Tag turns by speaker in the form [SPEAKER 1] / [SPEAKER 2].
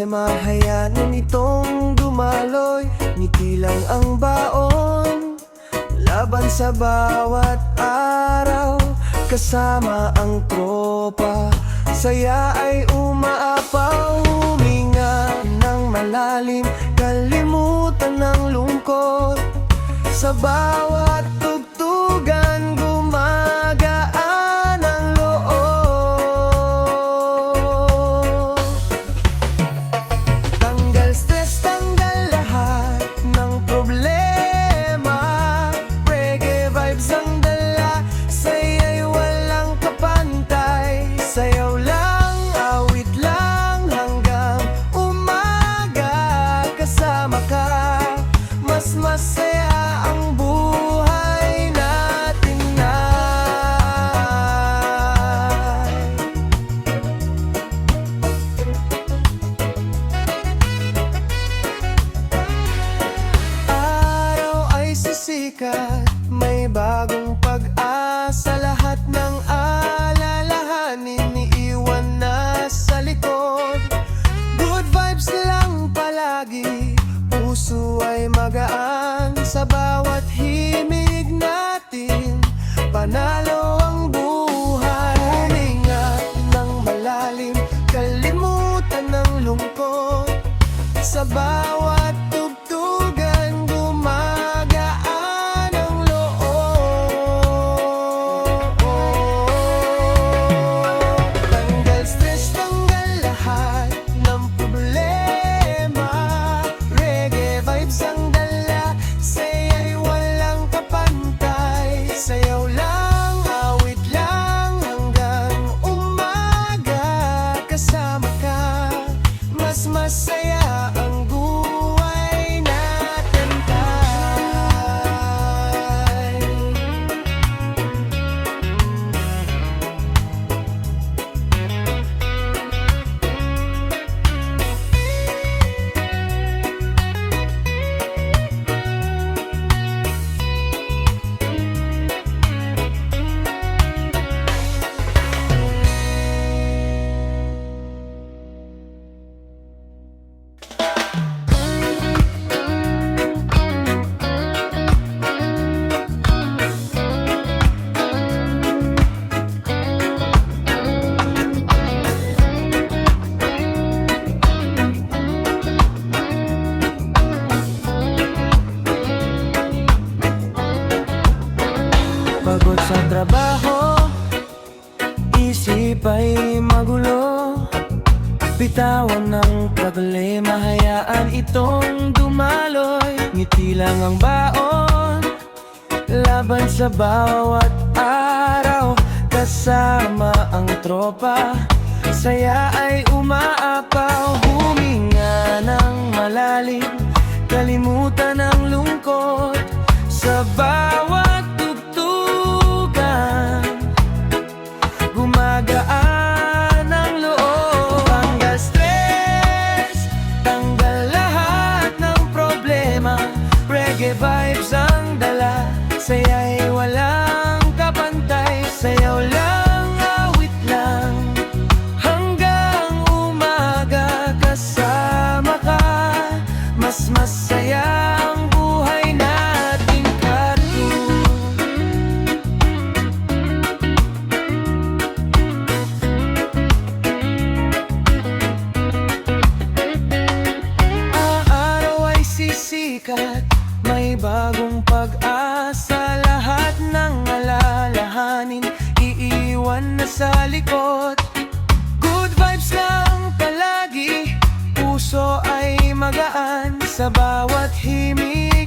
[SPEAKER 1] problema, hayaan itong dumaloy. Ngiti lang ang baon, laban sa bawat araw. Kasama ang tropa, saya ay umaapaw. Huminga ng malalim, kalimutan ng lungkot. Sa bawat tugtugan, gumagaan ang loob. Tanggal stress, tanggal lahat ng problema. Reggae vibes ang dala, saya'y walang kapantay. Sayaw lang, awit lang, hanggang umaga. Kasama ka, mas masaya ang buhay natin ay. Araw ay sisikat, may bagong pag-asa. Lahat ng alalahanin iiwan na sa likod. Good vibes lang palagi, puso ay magaan. Sa bawat himig natin, panalo ang buhay. Huminga ng malalim, kalimutan ng lungkot. Sa bawat tugtugan, gumagaan ang loob. Tanggal stress, tanggal lahat ng problema. Reggae vibes ang dala, saya'y walang kapantay. Sayaw lang, awit lang, hanggang umaga. Kasama ka, mas masaya ang buhay natin ay. Pagod sa trabaho, isip ay magulo. Bitawan ng problema, hayaan itong dumaloy. Ngiti lang ang baon, laban sa bawat araw. Kasama ang tropa, saya ay umaapaw. Huminga ng malalim, kalimutan ang lungkot. Sa bawat tugtugan, gumagaan ang loob. Tanggal stress, tanggal lahat ng problema. Reggae vibes ang dala, saya'y walang kapantay. Sayaw lang, awit lang, hanggang umaga. Kasama ka, mas masaya ang buhay natin katu. Ang araw ay sisikat, may bagong pag-asa. Lahat ng alalahanin iiwan na sa likod. Good vibes lang palagi, puso ay magaan. Sa bawat himig